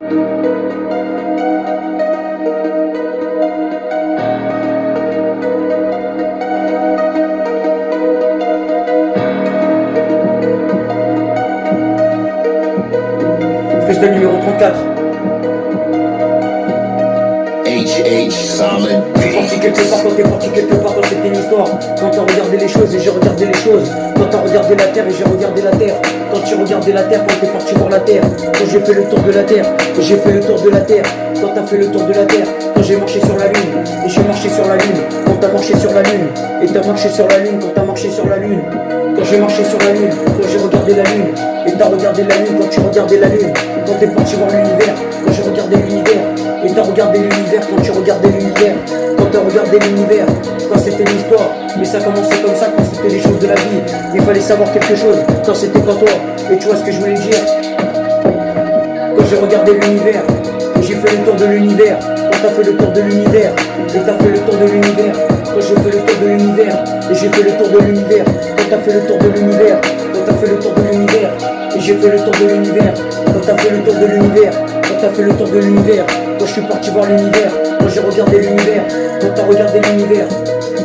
Freestyle numéro 34. Solid. Parti quelque part, quand t'es parti quelque part, quand c'était une histoire. Quand t'as regardé les choses et j'ai regardé les choses. Quand t'as regardé la terre et j'ai regardé la terre. Quand tu regardais la terre, quand t'es parti voir la terre. Quand j'ai fait le tour de la terre, et j'ai fait le tour de la terre. Quand t'as fait le tour de la terre, quand j'ai marché sur la lune, et j'ai marché sur la lune. Quand t'as marché sur la lune, et t'as marché sur la lune, quand t'as marché sur la lune. Quand j'ai marché sur la lune, quand j'ai regardé la lune, et t'as regardé la lune, quand tu regardais la lune. Quand t'es parti voir l'univers, quand j'ai regardé l'univers, et t'as regardé l'univers, quand tu regardais l'univers. Quand t'as regardé l'univers, quand c'était l'histoire. Mais ça commençait comme ça, quand c'était les choses de la vie. Il fallait savoir quelque chose, quand c'était pas toi. Et tu vois ce que je voulais dire. Quand j'ai regardé l'univers, et j'ai fait le tour de l'univers. Quand t'as fait le tour de l'univers, et t'as fait le tour de l'univers. Quand j'ai fait le tour de l'univers, et j'ai fait le tour de l'univers. Quand t'as fait le tour de l'univers, quand t'as fait le tour de l'univers, et j'ai fait le tour de l'univers. Quand t'as fait le tour de l'univers, quand t'as fait le tour de l'univers. Quand je suis parti voir l'univers, quand j'ai regardé l'univers, quand t'as regardé l'univers.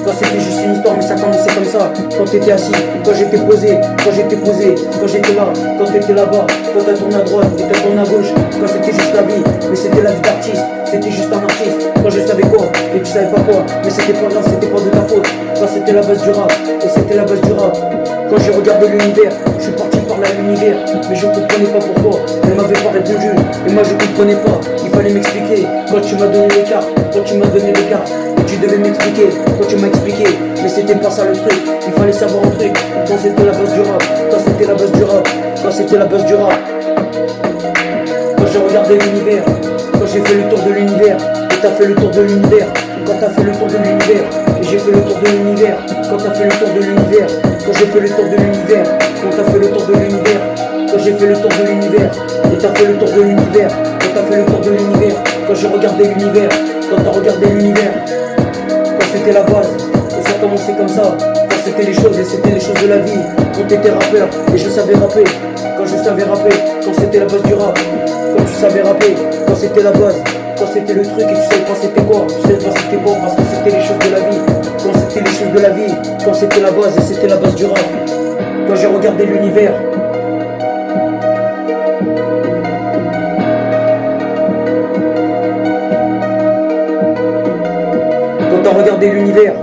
Quand c'était juste une histoire, mais ça commençait comme ça. Quand t'étais assis, quand j'étais posé, quand j'étais posé, quand j'étais là, quand t'étais là-bas, quand t'as tourné à droite et t'as tourné à gauche. Quand c'était juste la vie, mais c'était la vie d'artiste, c'était juste un artiste. Quand je savais quoi, et tu savais pas quoi, mais c'était pas grave, c'était pas de ta faute. Quand c'était la base du rap, et c'était la base du rap. Quand j'ai regardé l'univers, je suis parti parler à l'univers, mais je comprenais pas pourquoi. Elle m'avait pas répondu, et moi je comprenais pas. Il fallait m'expliquer, quand tu m'as donné les cartes, quand tu m'as donné les cartes. Et tu devais m'expliquer, quand tu m'as expliqué, mais c'était pas ça le truc. Il fallait savoir un truc, quand c'était la base du rap, quand c'était la base du rap, quand c'était la base du rap. Quand j'ai regardé l'univers, quand j'ai fait le tour de l'univers, et t'as fait le tour de l'univers, quand t'as fait le tour de l'univers, et j'ai fait le tour de l'univers, quand t'as fait le tour de l'univers, quand j'ai fait le tour de l'univers, quand t'as fait le tour de l'univers, quand j'ai fait le tour de l'univers, et t'as fait le tour de l'univers, quand t'as fait le tour de l'univers, quand j'ai regardé l'univers, quand t'as regardé l'univers, quand c'était la base, et ça commençait comme ça, quand c'était les choses, et c'était les choses de la vie, quand t'étais rappeur, et je savais rapper, quand je savais rapper, quand c'était la base du rap, quand tu savais rapper, quand c'était la base, quand c'était le truc et tu savais pas c'était quoi, tu savais pas c'était quoi, parce que c'était les choses de la vie, quand c'était les choses de la vie, quand c'était la base et c'était la base du rap, quand j'ai regardé l'univers. Quand t'as regardé l'univers,